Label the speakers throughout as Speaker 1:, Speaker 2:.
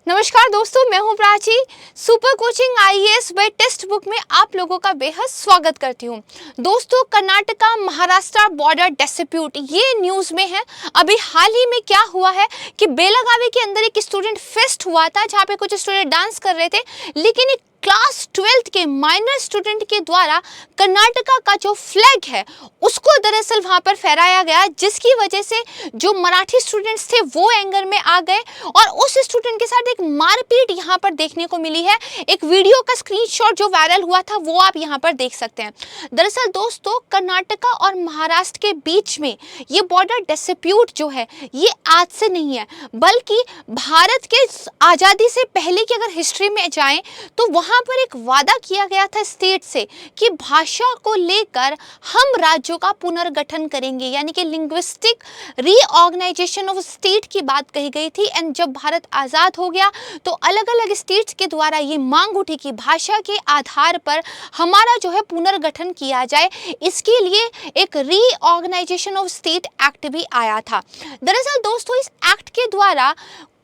Speaker 1: नमस्कार दोस्तों, मैं हूं Prachi. Super coaching IAS by text book में आप लोगों का बेहद स्वागत करती हूं। दोस्तों, कर्नाटका महाराष्ट्र बॉर्डर डिस्प्यूट ये न्यूज़ में है। अभी हाल ही में क्या हुआ है कि बेलागावी के अंदर एक स्टूडेंट फेस्ट हुआ था, जहां पे कुछ स्टूडेंट डांस कर रहे थे, लेकिन एक क्लास 12th के माइनर स्टूडेंट के द्वारा कर्नाटका का जो फ्लैग है उसको दरअसल वहां पर फहराया गया, जिसकी वजह से जो मराठी स्टूडेंट्स थे वो एंगर में आ गए और उस स्टूडेंट के साथ एक मारपीट यहां पर देखने को मिली है। एक वीडियो का स्क्रीनशॉट जो वायरल हुआ था वो आप यहां पर देख सकते हैं। दरअसल दोस्तों, कर्नाटका और महाराष्ट्र के बीच में ये बॉर्डर डिस्प्यूट जो है ये आज से नहीं है, बल्कि भारत के आज़ादी से पहले की अगर हिस्ट्री में जाएं तो वहां पर एक वादा किया गया था स्टेट से कि भाषा को लेकर हम राज्यों का पुनर्गठन करेंगे, यानी कि लिंग्विस्टिक रीऑर्गेनाइजेशन ऑफ स्टेट की बात कही गई थी। एंड जब भारत आज़ाद हो गया तो अलग अलग स्टेट्स के द्वारा ये मांग उठी कि भाषा के आधार पर हमारा जो है पुनर्गठन किया जाए। इसके लिए एक रीऑर्गेनाइजेशन ऑफ स्टेट एक्ट भी आया था। दरअसल दोस्तों, इस एक्ट के द्वारा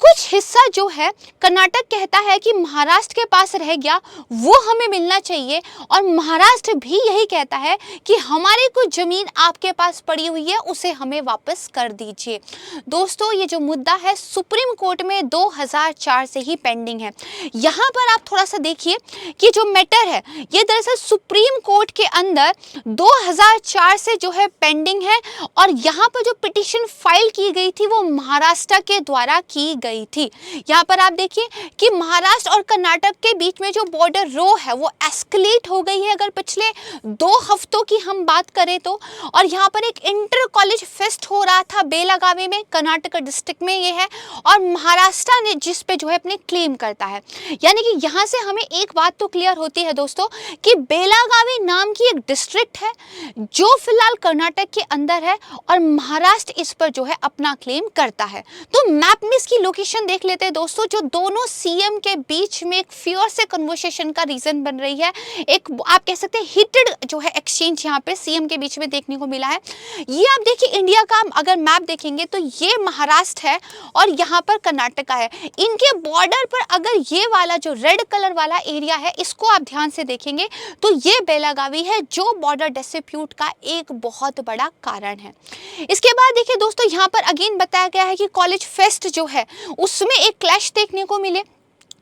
Speaker 1: कुछ हिस्सा जो है कर्नाटक कहता है कि महाराष्ट्र के पास रह गया वो हमें मिलना चाहिए, और महाराष्ट्र भी यही कहता है कि हमारी कुछ ज़मीन आपके पास पड़ी हुई है उसे हमें वापस कर दीजिए। दोस्तों, ये जो मुद्दा है सुप्रीम कोर्ट में 2004 से ही पेंडिंग है। यहाँ पर आप थोड़ा सा देखिए कि जो मैटर है ये दरअसल सुप्रीम कोर्ट के अंदर 2004 से जो है पेंडिंग है, और यहाँ पर जो पिटीशन फाइल की गई थी वो महाराष्ट्र के द्वारा की गई थी। यहाँ पर आप देखिए कि महाराष्ट्र और कर्नाटक के बीच में जो बॉर्डर रो है वो एस्केलेट हो गई है अगर पिछले 2 हफ्तों की हम बात करें तो। और यहाँ पर एक इंटर कॉलेज फेस्ट हो रहा था बेलागावी में, कर्नाटक डिस्ट्रिक्ट में ये है, और महाराष्ट्र ने जिस पे जो है अपने क्लेम करता है। यानी कि यहाँ से हमें एक बात तो क्लियर होती है दोस्तों कि बेलागावी नाम की एक डिस्ट्रिक्ट है जो फिलहाल कर्नाटक के अंदर है, और महाराष्ट्र इस पर जो है अपना क्लेम करता है। तो मैप में इसकी लोकेशन देख लेते हैं दोस्तों, जो दोनों सीएम के बीच में एक फियर से कन्वर्सेशन का रीजन बन रही है। एक आप कह सकते हैं हीटेड जो है एक्सचेंज यहाँ पे सीएम के बीच में देखने को मिला है। ये आप देखिए, इंडिया का अगर मैप देखेंगे तो ये महाराष्ट्र है और यहाँ पर कर्नाटका है। इनके बॉर्डर पर अगर ये वाला जो रेड कलर वाला एरिया है इसको आप ध्यान से देखेंगे तो ये बेलागावी है, जो बॉर्डर डिस्प्यूट का एक बहुत बड़ा कारण है। इसके बाद देखिए दोस्तों, यहाँ पर अगेन बताया गया है कि कॉलेज फेस्ट जो है उसमें एक क्लैश देखने को मिले।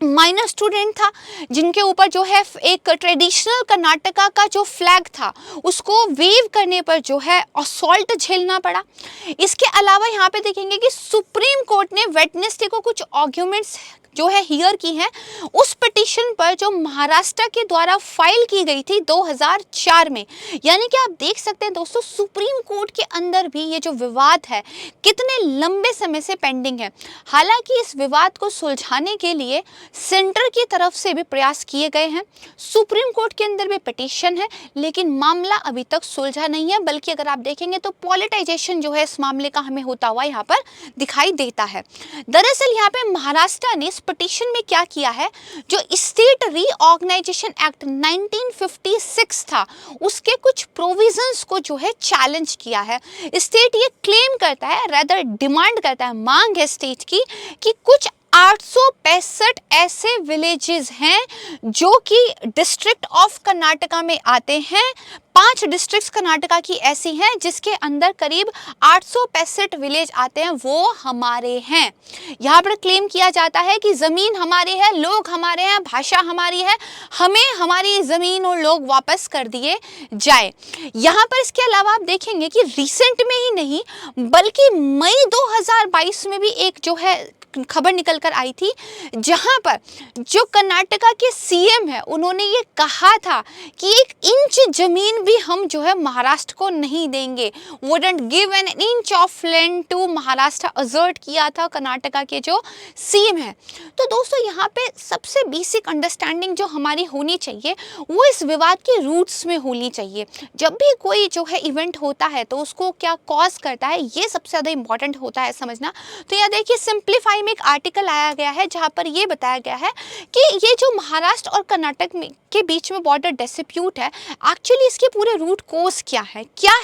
Speaker 1: माइनर स्टूडेंट था जिनके ऊपर जो है एक ट्रेडिशनल कर्नाटका का जो फ्लैग था उसको वेव करने पर जो है असॉल्ट झेलना पड़ा। इसके अलावा यहाँ पे देखेंगे कि सुप्रीम कोर्ट ने वेडनेसडे को कुछ आर्ग्यूमेंट्स जो है हियर की हैं उस पिटीशन पर जो महाराष्ट्र के द्वारा फाइल की गई थी 2004 में। यानी कि आप देख सकते हैं दोस्तों, सुप्रीम कोर्ट के अंदर भी ये जो विवाद है कितने लंबे समय से पेंडिंग है। हालांकि इस विवाद को सुलझाने के लिए सेंटर की तरफ से भी प्रयास किए गए हैं, सुप्रीम कोर्ट के अंदर भी पिटीशन है, लेकिन मामला अभी तक सुलझा नहीं है। बल्कि अगर आप देखेंगे तो पॉलिटाइजेशन जो है इस मामले का हमें होता हुआ यहाँ पर दिखाई देता है। दरअसल यहाँ पे महाराष्ट्र ने पिटीशन में क्या किया है, जो स्टेट रीऑर्गेनाइजेशन एक्ट 1956 था उसके कुछ प्रोविजंस को जो है चैलेंज किया है। स्टेट ये क्लेम करता है, रेदर डिमांड करता है, मांग है स्टेट की कि कुछ 865 ऐसे विलेजेस हैं जो कि डिस्ट्रिक्ट ऑफ कर्नाटका में आते हैं। 5 डिस्ट्रिक्ट्स कर्नाटका की ऐसी हैं जिसके अंदर करीब 865 विलेज आते हैं, वो हमारे हैं। यहाँ पर क्लेम किया जाता है कि ज़मीन हमारी है, लोग हमारे हैं, भाषा हमारी है, हमें हमारी ज़मीन और लोग वापस कर दिए जाए। यहाँ पर इसके अलावा आप देखेंगे कि रिसेंट में ही नहीं बल्कि मई 2022 में भी एक जो है खबर निकल कर आई थी, जहां पर जो कर्नाटका के सीएम है उन्होंने ये कहा था कि 1 इंच जमीन भी हम जो है महाराष्ट्र को नहीं देंगे, wouldn't give an inch of land to Maharashtra, assert किया था कर्नाटका के जो सीएम है। तो दोस्तों, यहाँ पे सबसे बेसिक अंडरस्टैंडिंग जो हमारी होनी चाहिए वो इस विवाद के रूट्स में होनी चाहिए। जब भी कोई जो है इवेंट होता है तो उसको क्या कॉज करता है ये सबसे ज़्यादा इंपॉर्टेंट होता है समझना। तो यहाँ देखिए, सिंप्लीफाई में एक आर्टिकल आया गया है जहां पर ये बताया गया है कि ये जो महाराष्ट्र और कर्नाटक में के बीच में बॉर्डर डिस्प्यूट है, एक्चुअली इसकी पूरे रूट कोज क्या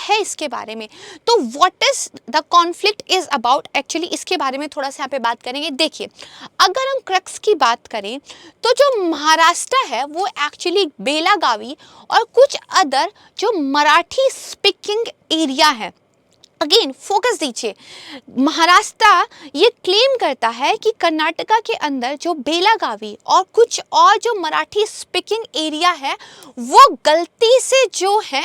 Speaker 1: है इसके बारे में, तो what is the conflict is about, actually इसके बारे में थोड़ा सा यहाँ पे बात करेंगे। देखिए, अगर हम क्रक्स की बात करें तो जो महाराष्ट्र है वो एक्चुअली बेलागावी और कुछ अदर जो मराठी स्पीकिंग एरिया है, अगेन फोकस दीजिए, महाराष्ट्र ये क्लेम करता है कि कर्नाटका के अंदर जो बेलागावी और कुछ और जो मराठी स्पीकिंग एरिया है वो गलती से जो है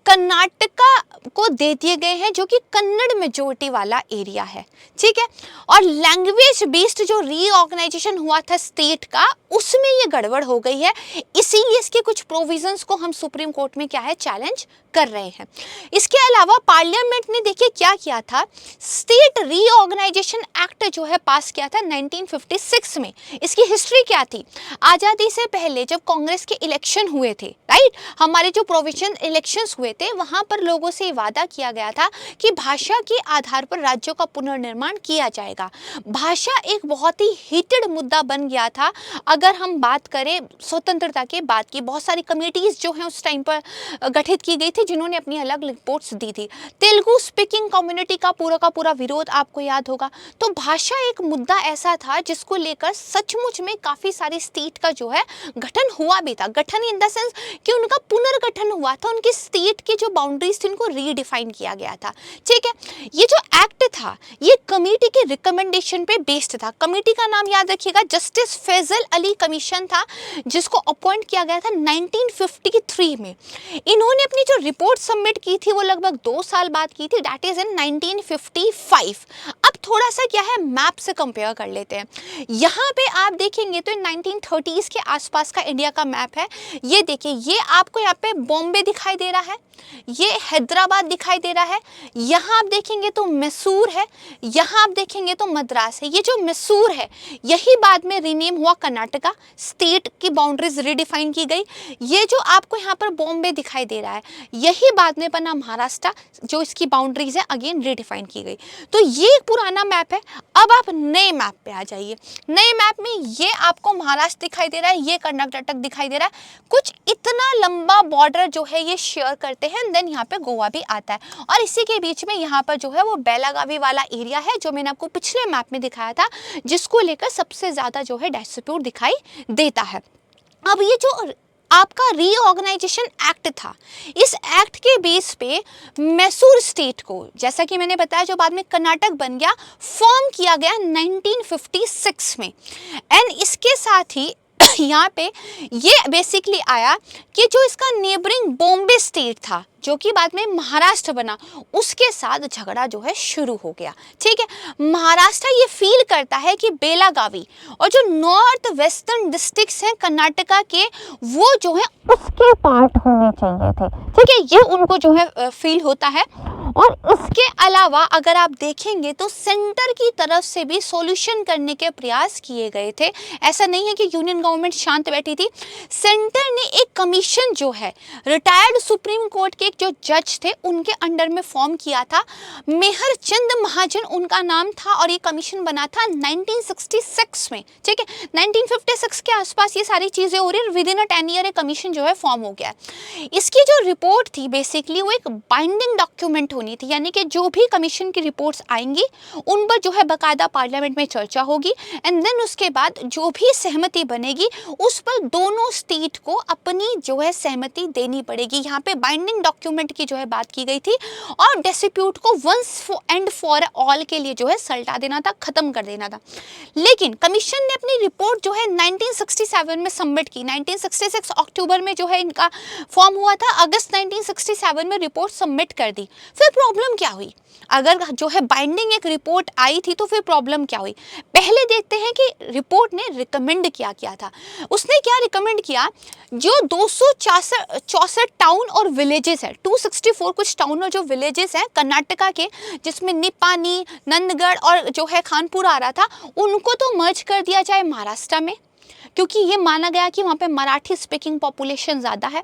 Speaker 1: कर्नाटका को दे दिए गए हैं, जो कि कन्नड़ मेजोरिटी वाला एरिया है, ठीक है। और लैंग्वेज बेस्ड जो रीऑर्गेनाइजेशन हुआ था स्टेट का, उसमें ये गड़बड़ हो गई है, इसीलिए इसके कुछ प्रोविजंस को हम सुप्रीम कोर्ट में क्या है चैलेंज कर रहे हैं। इसके अलावा पार्लियामेंट ने देखिए क्या किया था, स्टेट रीऑर्गेनाइजेशन एक्ट जो है पास किया था 1956 में। इसकी हिस्ट्री क्या थी, आज़ादी से पहले जब कांग्रेस के इलेक्शन हुए थे, राइट, हमारे जो प्रोविजन इलेक्शंस हुए थे वहां पर लोगों से वादा किया गया था कि भाषा के आधार पर राज्यों का पुनर्निर्माण किया जाएगा। भाषा एक बहुत ही हीटेड मुद्दा बन गया था। अगर हम बात करें स्वतंत्रता के बाद की, बहुत सारी कमेटीज जो हैं उस टाइम पर गठित की गई थी जिन्होंने अपनी अलग रिपोर्ट्स दी थी। तेलुगु स्पीकिंग कम्युनिटी का पूरा विरोध आपको याद होगा। तो भाषा एक मुद्दा ऐसा था जिसको लेकर सचमुच में काफी सारी स्टेट का जो है गठन हुआ भी था। गठन इन द सेंस कि उनका पुनर्गठन हुआ था, उनकी स्टेट की जो बाउंड्रीज थी उनको रीडिफाइन किया गया था, ठीक है। ये जो एक्ट था ये कमेटी के रिकमेंडेशन पे बेस्ड था। कमेटी का नाम याद रखिएगा, जस्टिस फैजल अली कमीशन था, जिसको अपॉइंट किया गया था 1953 में। इन्होंने अपनी जो रिपोर्ट सबमिट की थी वो लगभग 2 साल बाद की थी, दैट इज इन 1955। अब थोड़ा सा क्या है मैप से कंपेयर कर लेते हैं। यहाँ पे आप देखेंगे तो 1930s के आसपास का इंडिया का मैप है। ये देखिए, ये आपको यहाँ पे बॉम्बे दिखाई दे रहा है, ये हैदराबाद दिखाई दे रहा है, यहाँ आप देखेंगे तो मैसूर है, यहाँ आप देखेंगे तो मद्रास है। ये जो मैसूर है यही बाद में रीनेम हुआ कर्नाटका, स्टेट की बाउंड्रीज रिडिफाइन की गई। ये जो आपको यहाँ पर बॉम्बे दिखाई दे रहा है यही बाद में बना महाराष्ट्र, जो इसकी बाउंड्रीज है अगेन रिडिफाइन की गई। तो ये एक पुराना मैप है। अब आप नए मैप पे आ जाइए। नए मैप में ये आपको महाराष्ट्र दिखाई दे रहा है, ये कर्नाटक दिखाई दे रहा है। कुछ इतना लंबा बॉर्डर जो है ये शेयर करते हैं, देन यहाँ पे गोवा भी आता है। और इसी के बीच में यहाँ पर जो है वो बेलागावी वाला एरिया है जो मैंने आपको पिछले मैप में दिखाया था, जिसको लेकर सबसे ज्यादा जो है डिस्प्यूट दिखाई देता है। अब ये जो आपका रीऑर्गेनाइजेशन एक्ट था, इस एक्ट के बेस पे मैसूर स्टेट को, जैसा कि मैंने बताया जो बाद में कर्नाटक बन गया, फॉर्म किया गया 1956 में। एंड इसके साथ ही यहाँ पे ये बेसिकली आया कि जो इसका नेबरिंग बॉम्बे स्टेट था जो कि बाद में महाराष्ट्र बना, उसके साथ झगड़ा जो है शुरू हो गया, ठीक है। महाराष्ट्र ये फील करता है कि बेलागावी और जो नॉर्थ वेस्टर्न डिस्ट्रिक्ट्स हैं कर्नाटका के, वो जो है उसके पार्ट होने चाहिए थे, ठीक है। ये उनको जो है फील होता है। और इसके अलावा अगर आप देखेंगे तो सेंटर की तरफ से भी सॉल्यूशन करने के प्रयास किए गए थे। ऐसा नहीं है कि यूनियन गवर्नमेंट शांत बैठी थी। सेंटर ने एक कमीशन जो है रिटायर्ड सुप्रीम कोर्ट के जो जज थे उनके अंडर में फॉर्म किया था। मेहर चंद महाजन उनका नाम था और ये कमीशन बना था 1966 में, ठीक है। 1956 के आसपास ये सारी चीजें हो रही, with in a 10 year commission जो है फॉर्म हो गया। इसकी जो रिपोर्ट थी बेसिकली वो एक बाइंडिंग डॉक्यूमेंट होनी थी, यानी कि जो भी कमीशन की रिपोर्ट्स आएंगी उन पर जो है बाकायदा पार्लियामेंट में चर्चा होगी, एंड देन उसके बाद जो भी सहमति बनेगी उस पर दोनों स्टेट को अपनी जो है सहमति देनी पड़ेगी। यहाँ पे बाइंडिंग डॉक्यूमेंट की जो है बात की गई थी और डिस्प्यूट को वंस एंड फॉर ऑल के लिए जो है सल्टा देना था, खत्म कर देना था। लेकिन कमीशन ने अपनी रिपोर्ट जो है 1967 में सबमिट की। 1966 अक्टूबर में जो है इनका फॉर्म हुआ था, अगस्त 1967 में रिपोर्ट सबमिट कर दी। फिर प्रॉब्लम क्या हुई, अगर जो है बाइंडिंग एक रिपोर्ट आई थी तो फिर प्रॉब्लम क्या हुई। पहले देखते हैं कि रिपोर्ट ने रिकमेंड क्या किया था। उसने क्या रिकमेंड किया, जो 264 टाउन और विलेजेस है, 264 कुछ टाउन और जो विलेजेस हैं कर्नाटका के, जिसमें निपानी, नंदगढ़ और जो है खानपुर आ रहा था, उनको तो मर्ज कर दिया जाए महाराष्ट्र में, क्योंकि ये माना गया कि वहाँ पे मराठी स्पीकिंग पॉपुलेशन ज़्यादा है।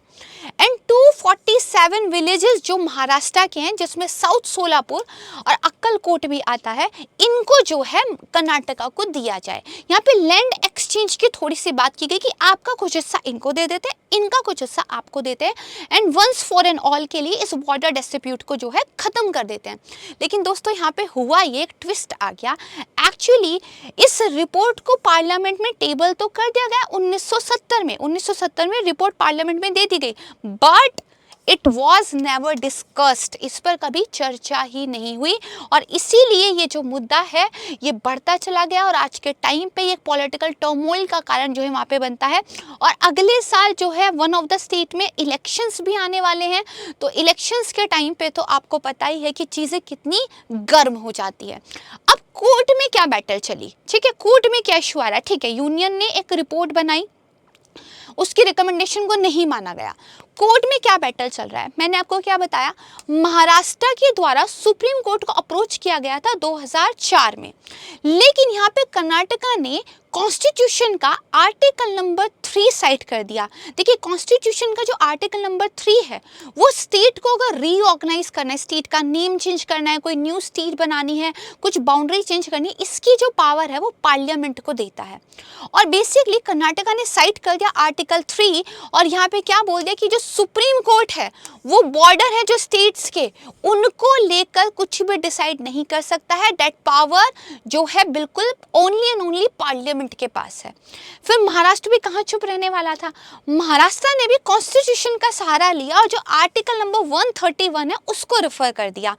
Speaker 1: एंड 247 विलेजेस जो महाराष्ट्र के हैं, जिसमें साउथ सोलापुर और अक्कलकोट भी आता है, इनको जो है कर्नाटका को दिया जाए। यहाँ पे लैंड एक्सचेंज एक्सचेंज की थोड़ी सी बात की गई कि आपका कुछ हिस्सा इनको दे देते हैं, इनका कुछ हिस्सा आपको देते हैं and once for and all के लिए इस बॉर्डर डिस्प्यूट को जो है खत्म कर देते हैं। लेकिन दोस्तों यहाँ पे हुआ ये, एक ट्विस्ट आ गया। एक्चुअली इस रिपोर्ट को पार्लियामेंट में टेबल तो कर दिया गया 1970 में रिपोर्ट पार्लियामेंट में दे दी गई, but it was never discussed, इस पर कभी चर्चा ही नहीं हुई और इसीलिए ये जो मुद्दा है ये बढ़ता चला गया और आज के टाइम पे ये पॉलिटिकल टर्मोइल का कारण जो है वहाँ पे बनता है। और अगले साल जो है वन ऑफ द स्टेट में इलेक्शंस भी आने वाले हैं, तो इलेक्शंस के टाइम पे तो आपको पता ही है कि चीज़ें कितनी गर्म हो जाती है। अब कोर्ट में क्या बैटल चली, ठीक है, कोर्ट में क्या इशू आ रहा है, ठीक है, यूनियन ने एक रिपोर्ट बनाई, उसकी रिकमेंडेशन को नहीं माना गया। कोर्ट में क्या बैटल चल रहा है, मैंने आपको क्या बताया, महाराष्ट्र के द्वारा सुप्रीम कोर्ट को अप्रोच किया गया था 2004 में, लेकिन यहाँ पे कर्नाटका ने कॉन्स्टिट्यूशन का आर्टिकल नंबर 3 साइट कर दिया। देखिए कॉन्स्टिट्यूशन का जो आर्टिकल नंबर 3 है वो स्टेट को अगर रीऑर्गेनाइज करना है, स्टेट का नेम चेंज करना है, कोई न्यू स्टेट बनानी है, कुछ बाउंड्री चेंज करनी है, इसकी जो पावर है वो पार्लियामेंट को देता है। और बेसिकली कर्नाटका ने साइट कर दिया आर्टिकल 3 और यहाँ पे क्या बोल दिया कि जो सुप्रीम कोर्ट है वो बॉर्डर है जो स्टेट्स के, उनको लेकर कुछ भी डिसाइड नहीं कर सकता है, दैट पावर जो है बिल्कुल ओनली एंड ओनली पार्लियामेंट के पास है। फिर महाराष्ट्र भी कहाँ चुप रहने वाला था, महाराष्ट्र ने भी कॉन्स्टिट्यूशन का सहारा लिया और जो आर्टिकल नंबर 131 है उसको रेफर कर दिया।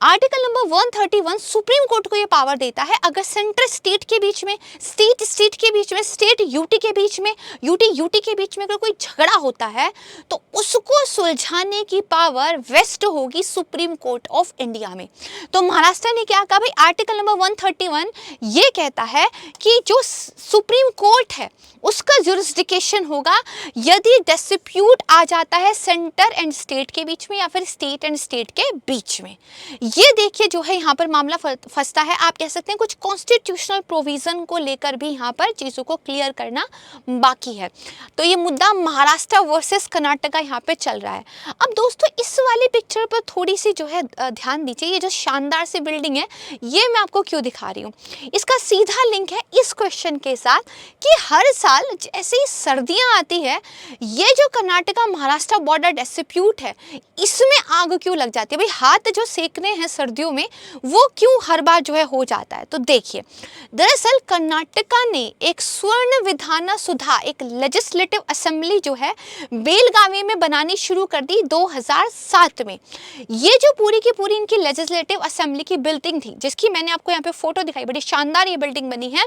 Speaker 1: आर्टिकल नंबर 131 सुप्रीम कोर्ट को ये पावर देता है, अगर सेंट्रल स्टेट के बीच में, स्टेट स्टेट के बीच में, स्टेट यूटी के बीच में, यूटी यूटी के बीच में अगर कोई झगड़ा होता है तो उसको सुलझाने की पावर वेस्ट होगी सुप्रीम कोर्ट ऑफ इंडिया में। तो महाराष्ट्र ने क्या कहा भाई, आर्टिकल नंबर 131 ये कहता है कि जो सुप्रीम कोर्ट है उसका जुरिस्डिक्शन होगा यदि डिस्प्यूट आ जाता है सेंटर एंड स्टेट के बीच में या फिर स्टेट एंड स्टेट के बीच में। ये देखिए जो है यहाँ पर मामला फंसता है, आप कह सकते हैं कुछ कॉन्स्टिट्यूशनल प्रोविजन को लेकर भी यहाँ पर चीज़ों को क्लियर करना बाकी है। तो ये मुद्दा महाराष्ट्र वर्सेस कर्नाटका यहाँ पे चल रहा है। अब दोस्तों इस वाली पिक्चर पर थोड़ी सी जो है ध्यान दीजिए, ये जो शानदार सी बिल्डिंग है ये मैं आपको क्यों दिखा रही हूँ, इसका सीधा लिंक है इस क्वेश्चन के साथ कि हर साल जैसे ही सर्दियां आती है ये जो कर्नाटका महाराष्ट्र बॉर्डर डिस्प्यूट है इसमें आग क्यों लग जाती है भाई, हाथ जो सेकने हैं सर्दियों में वो क्यों हर बार जो है हो जाता है। तो देखिए दरअसल कर्नाटका ने एक स्वर्ण विधान सुधा, एक लेजिस्लेटिव असेंबली जो है बेलगावी में बनानी शुरू कर दी 2007 में। ये जो पूरी की पूरी इनकी लेजिस्लेटिव असेंबली की बिल्डिंग थी, जिसकी मैंने आपको यहाँ पे फोटो दिखाई, बड़ी शानदार ये बिल्डिंग बनी है,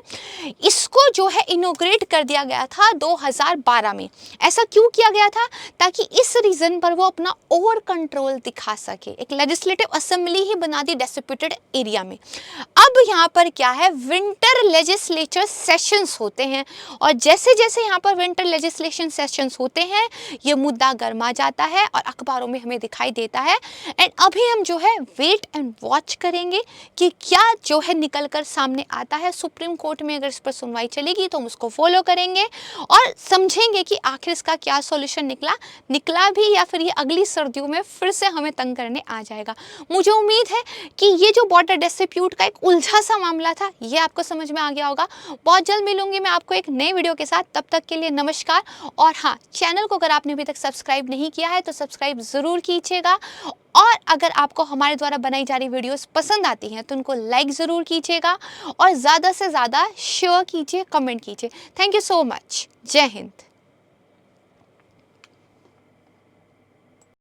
Speaker 1: इसको जो है इनोग्रेट कर दिया गया था 2012 में। ऐसा क्यों किया गया था, ताकि इस रीजन पर वो अपना ओवर कंट्रोल दिखा सके, एक लेजिस्लेटिव असेंबली ही बना दी डिस्प्यूटेड एरिया में। अब यहाँ पर क्या है, विंटर लेजिस्लेचर सेशंस होते हैं और जैसे जैसे यहाँ पर विंटर लेजिस्लेशन सेशंस होते हैं ये मुद्दा गर्मा जाता है और अखबारों में हमें दिखाई देता है। एंड अभी हम जो है वेट एंड वॉच करेंगे कि क्या जो है निकल कर सामने आता है। सुप्रीम कोर्ट में अगर इस पर सुनवाई चलेगी तो हम उसको फॉलो करेंगे और समझेंगे कि आखिर इसका क्या सॉल्यूशन निकला भी या फिर ये अगली सर्दियों में फिर से हमें तंग करने आ जाएगा। मुझे उम्मीद है कि ये जो बॉर्डर डिस्प्यूट का एक उलझा सा मामला था ये आपको समझ में आ गया होगा। बहुत जल्द मिलूंगी मैं आपको एक नए वीडियो के साथ, तब तक के लिए नमस्कार। और हाँ, चैनल को अगर आपने अभी तक सब्सक्राइब नहीं किया है तो सब्सक्राइब ज़रूर कीजिएगा और अगर आपको हमारे द्वारा बनाई जा रही वीडियोस पसंद आती हैं तो उनको लाइक ज़रूर कीजिएगा और ज़्यादा से ज़्यादा शेयर कीजिए, कमेंट कीजिए। Thank you so much. जय हिंद।